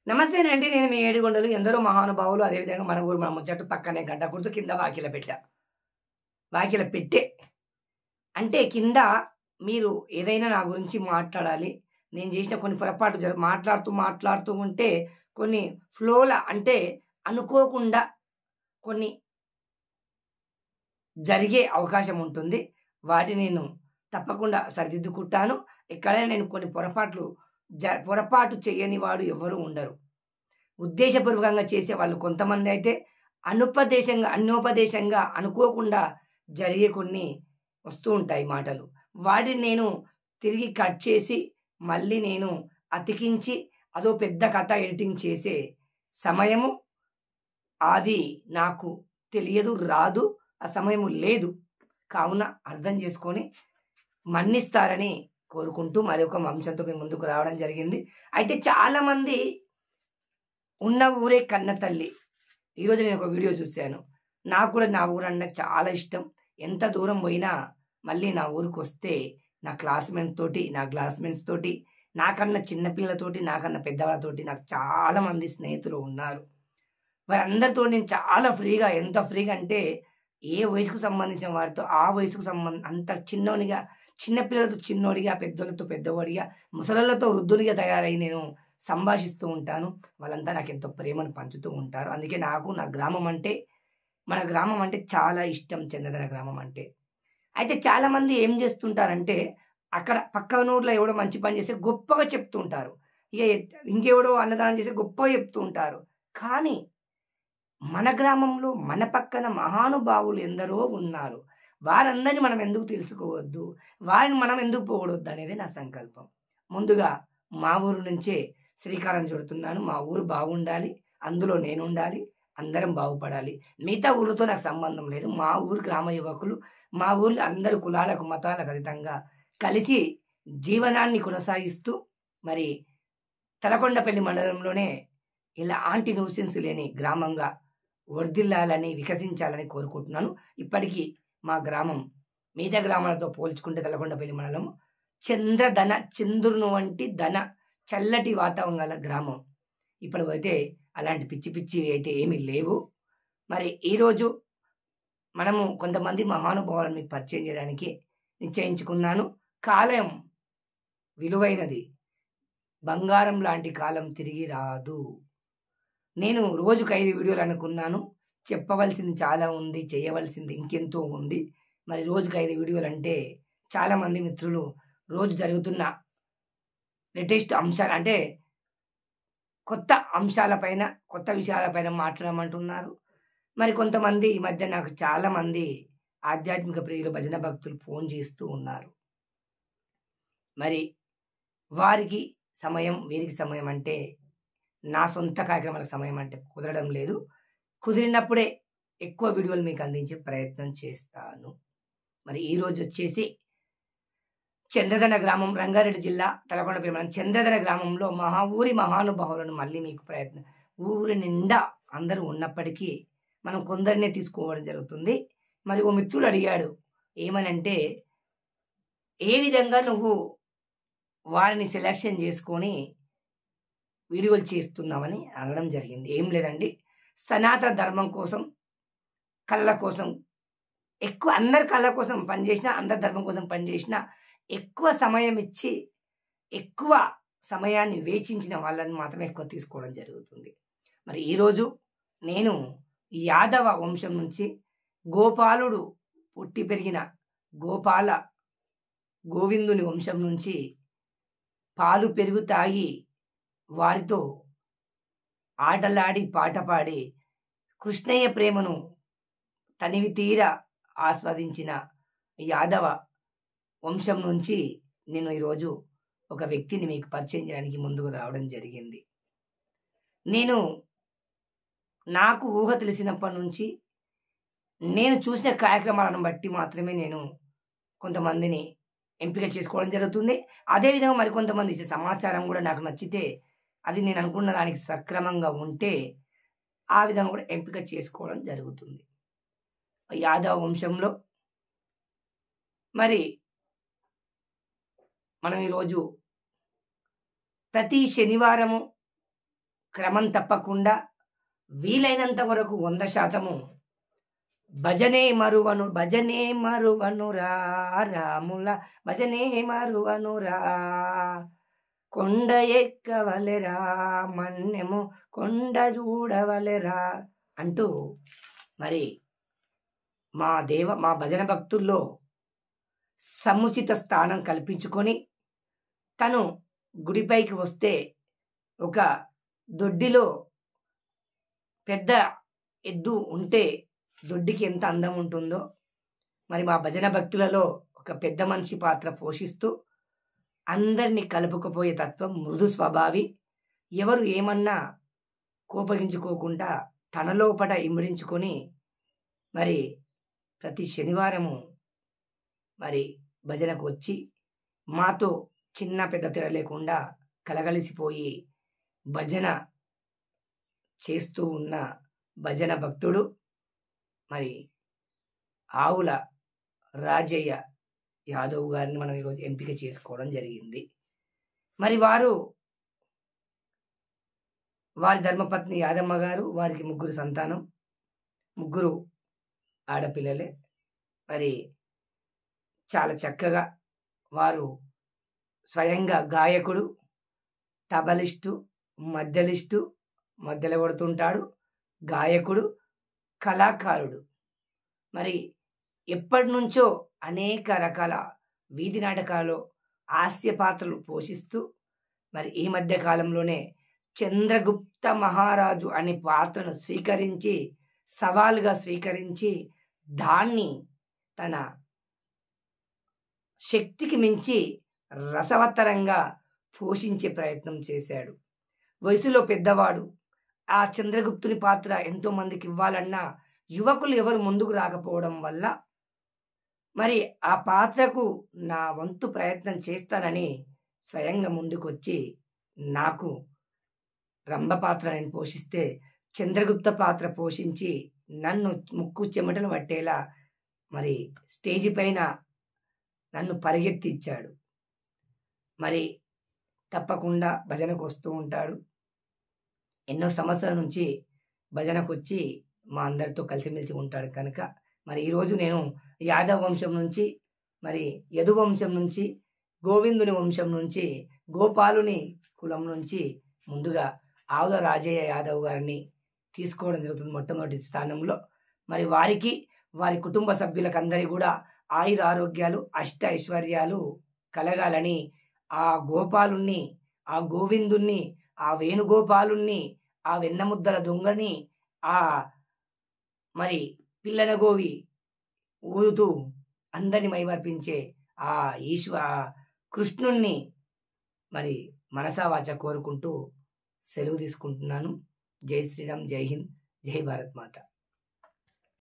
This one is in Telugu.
నమస్తేనండి. నేను మీ ఏడుగొండలు. ఎందరో మహానుభావులు అదేవిధంగా మన ఊరు మన ముచ్చట్టు పక్కనే గడ్డ కుర్తు కింద వాకిల పెట్ట. వాకిల పెట్టె. అంటే కింద మీరు ఏదైనా నా గురించి మాట్లాడాలి. నేను చేసిన కొన్ని పొరపాటు మాట్లాడుతూ ఉంటే కొన్ని అంటే అనుకోకుండా కొన్ని జరిగే అవకాశం ఉంటుంది. వాటిని నేను తప్పకుండా సరిదిద్దుకుంటాను. ఎక్కడైనా నేను కొన్ని పొరపాటు చేయని వాడు ఎవరు ఉండరు. ఉద్దేశపూర్వకంగా చేసేవాళ్ళు కొంతమందైతే అన్యోపదేశంగా అనుకోకుండా జరిగే కొన్ని వస్తూ ఉంటాయి మాటలు. వాటిని నేను తిరిగి కట్ చేసి మళ్ళీ నేను అతికించి అదో పెద్ద కథ ఎడిటింగ్ చేసే సమయము అది నాకు తెలియదు, రాదు. ఆ సమయము లేదు. కావున అర్థం చేసుకొని మన్నిస్తారని కోరుకుంటూ మరొక అంశంతో మీ ముందుకు రావడం జరిగింది. అయితే చాలామంది ఉన్న ఊరే కన్న తల్లి. ఈరోజు నేను ఒక వీడియో చూశాను. నాకు కూడా నా ఊరంటే చాలా ఇష్టం. ఎంత దూరం పోయినా మళ్ళీ నా ఊరికొస్తే నా క్లాస్‌మేట్స్ తోటి, నాకన్నా చిన్న పిల్లలతోటి, నాకన్నా పెద్దవాళ్ళతోటి నాకు చాలామంది స్నేహితులు ఉన్నారు. వారందరితో నేను చాలా ఫ్రీగా, ఎంత ఫ్రీగా అంటే ఏ వయసుకు సంబంధించిన వారితో ఆ వయసుకు అంత చిన్న పిల్లలతో చిన్నోడిగా, పెద్దోళ్ళతో పెద్దవాడిగా, ముసలోళ్ళతో వృద్ధునిగా తయారై నేను సంభాషిస్తూ ఉంటాను. వాళ్ళంతా నాకెంతో ప్రేమను పంచుతూ ఉంటారు. అందుకే నాకు మన గ్రామం అంటే చాలా ఇష్టం. చంద్రధర గ్రామం అంటే. అయితే చాలామంది ఏం చేస్తుంటారంటే అక్కడ పక్కన ఊర్లో ఎవడో మంచి పని చేస్తే గొప్పగా చెప్తూ ఉంటారు. ఇక ఇంకెవడో అన్నదానం చేస్తే గొప్పగా చెప్తూ ఉంటారు. కానీ మన గ్రామంలో మన పక్కన మహానుభావులు ఎందరో ఉన్నారు. వారందరిని మనం ఎందుకు తెలుసుకోవద్దు? వారిని మనం ఎందుకు పొగడొద్దు అనేది నా సంకల్పం. ముందుగా మా ఊరు నుంచే శ్రీకారం చుడుతున్నాను. మా ఊరు బాగుండాలి. అందులో నేనుండాలి. అందరం బాగుపడాలి. మిగతా ఊర్లతో నాకు సంబంధం లేదు. మా ఊరు గ్రామ యువకులు, మా ఊర్లో అందరూ కులాలకు, మతాలకు అతీతంగా కలిసి జీవనాన్ని కొనసాగిస్తూ మరి తలకొండపల్లి మండలంలోనే ఇలాంటి న్యూసెన్స్ లేని గ్రామంగా వర్ధిల్లాలని, వికసించాలని కోరుకుంటున్నాను. ఇప్పటికీ మా గ్రామం మిగతా గ్రామాలతో పోల్చుకుంటే తలకొండపల్లి మండలం చంద్రుని వంటి చల్లటి వాతావరణం గల గ్రామం. ఇప్పటికైతే అలాంటి పిచ్చి అయితే ఏమీ లేవు. మరి ఈరోజు మనము కొంతమంది మహానుభావులను మీకు పరిచయం చేయడానికి నిశ్చయించుకున్నాను. కాలం విలువైనది. బంగారం లాంటి కాలం తిరిగి రాదు. నేను రోజుకు 5 వీడియోలు అనుకున్నాను. చెప్పవలసింది చాలా ఉంది. చేయవలసింది ఇంకెంతో ఉంది. మరి రోజుకు 5 వీడియోలు అంటే చాలామంది మిత్రులు రోజు జరుగుతున్న లేటెస్ట్ అంశాలు అంటే కొత్త అంశాలపైన, కొత్త విషయాలపైన మాట్లాడమంటున్నారు. మరి కొంతమంది ఈ మధ్య నాకు చాలామంది ఆధ్యాత్మిక ప్రియులు, భజన భక్తులు ఫోన్ చేస్తూ ఉన్నారు. మరి వారికి సమయం, వీరికి సమయం అంటే నా సొంత కార్యక్రమాలకు సమయం అంటే కుదరడం లేదు. కుదిరినప్పుడే ఎక్కువ వీడియోలు మీకు అందించే ప్రయత్నం చేస్తాను. మరి ఈరోజు వచ్చేసి చంద్రధన గ్రామం, రంగారెడ్డి జిల్లా తలకొండపల్లి మండలం చంద్రధన గ్రామంలో ఊరి మహానుభావులను మళ్ళీ మీకు ఊరి నిండా అందరూ ఉన్నప్పటికీ మనం కొందరినే తీసుకోవడం జరుగుతుంది. మరి ఓ మిత్రుడు అడిగాడు ఏమనంటే, ఏ విధంగా నువ్వు వారిని సెలక్షన్ చేసుకొని వీడియోలు చేస్తున్నామని అనడం జరిగింది. ఏం లేదండి, సనాతన ధర్మం కోసం, కళ్ళ కోసం అందరి కళ్ళ కోసం పనిచేసిన, అందరి ధర్మం కోసం పనిచేసిన, ఎక్కువ సమయం ఇచ్చి ఎక్కువ సమయాన్ని వేచించిన వాళ్ళని మాత్రమే ఎక్కువ తీసుకోవడం జరుగుతుంది. మరి ఈరోజు నేను యాదవ వంశం నుంచి గోపాలుడు పుట్టి పెరిగిన గోవిందుని వంశం నుంచి పాలు పెరుగు తాగి వారితో ఆటలాడి పాట పాడి కృష్ణయ్య ప్రేమను తనివి తీర ఆస్వాదించిన యాదవ వంశం నుంచి నేను ఈరోజు ఒక వ్యక్తిని మీకు పరిచయం చేయడానికి ముందుకు రావడం జరిగింది. నాకు ఊహ తెలిసినప్పటి నుంచి నేను చూసిన కార్యక్రమాలను బట్టి మాత్రమే నేను కొంతమందిని ఎంపిక చేసుకోవడం జరుగుతుంది. అదేవిధంగా మరికొంతమంది ఇచ్చే సమాచారం కూడా నాకు నచ్చితే, అది నేను అనుకున్న దానికి సక్రమంగా ఉంటే ఆ విధంగా కూడా ఎంపిక చేసుకోవడం జరుగుతుంది. యాదవ వంశంలో మరి మనం ఈరోజు ప్రతి శనివారము క్రమం తప్పకుండా వీలైనంత వరకు 100% భజనే మరువను రా రాముల భజనే మరువను రా కొండ ఎక్కవలెరా మన్నెము కొండ చూడవలెరా అంటూ మరి మా భజన భక్తుల్లో సముచిత స్థానం కల్పించుకొని తను గుడిపైకి వస్తే ఒక దొడ్డిలో పెద్ద ఎద్దు ఉంటే దొడ్డికి ఎంత అందం ఉంటుందో మరి మా భజన భక్తులలో ఒక పెద్ద మనిషి పాత్ర పోషిస్తూ అందరినీ కలుపుకుపోయే తత్వం, మృదు స్వభావి, ఎవరు ఏమన్నా కోపగించుకోకుండా తన లోపట ఇమిడించుకొని మరి ప్రతి శనివారము మరి భజనకు వచ్చి మాతో చిన్న పెద్ద తేడా లేకుండా కలగలిసిపోయి భజన చేస్తూ ఉన్న భజన భక్తుడు మరి ఆవుల రాజయ్య యాదవ్ గారిని మనం ఈరోజు ఎంపిక చేసుకోవడం జరిగింది. మరి వారి ధర్మపత్ని యాదమ్మ గారు, వారికి 3 సంతానం, 3 ఆడపిల్లలే. మరి చాలా చక్కగా వారు స్వయంగా గాయకుడు, తబలిస్టు, మధ్యలో కొడుతుంటాడు, గాయకుడు, కళాకారుడు. మరి ఎప్పటి నుంచో అనేక రకాల వీధి నాటకాల్లో హాస్య పాత్రలు పోషిస్తూ మరి ఈ మధ్య కాలంలోనే చంద్రగుప్త మహారాజు అనే పాత్రను సవాలుగా స్వీకరించి దాన్ని తన శక్తికి మించి రసవత్తరంగా పోషించే ప్రయత్నం చేశాడు. వయసులో పెద్దవాడు. ఆ చంద్రగుప్తుని పాత్ర ఎంతో మందికి ఇవ్వాలన్నా యువకులు ఎవరు ముందుకు రాకపోవడం వల్ల మరి ఆ పాత్రకు నా వంతు ప్రయత్నం చేస్తానని స్వయంగా ముందుకొచ్చి నాకు రంభ పాత్ర నేను పోషిస్తే చంద్రగుప్త పాత్ర పోషించి నన్ను ముక్కు చెమటలు పట్టేలా మరి స్టేజి పైన నన్ను పరిగెత్తిచ్చాడు. మరి తప్పకుండా భజనకు వస్తూ ఉంటాడు. ఎన్నో సంవత్సరాల నుంచి భజనకు వచ్చి మా అందరితో కలిసిమెలిసి ఉంటాడు కనుక మరి ఈరోజు నేను యాదవ్ వంశం నుంచి మరి యదు వంశం నుంచి గోవిందుని వంశం నుంచి గోపాలుని కులం నుంచి ముందుగా ఆవుల రాజయ్య యాదవ్ గారిని తీసుకోవడం జరుగుతుంది మొట్టమొదటి స్థానంలో. మరి వారికి వారి కుటుంబ సభ్యులకు అందరికీ కూడా ఆయుర ఆరోగ్యాలు అష్ట ఐశ్వర్యాలు కలగాలని ఆ గోపాలుణ్ణి, ఆ గోవిందుణ్ణి, ఆ వేణుగోపాలుణ్ణి, ఆ వెన్నముద్దల దొంగని, ఆ మరి పిల్లన గోవి ఊదుతూ అందరిని మైమర్పించే ఆ కృష్ణుణ్ణి మరి మనసా వాచ కోరుకుంటూ సెలవు తీసుకుంటున్నాను. జై శ్రీరామ్, జై హింద్, జై భారత్ మాత.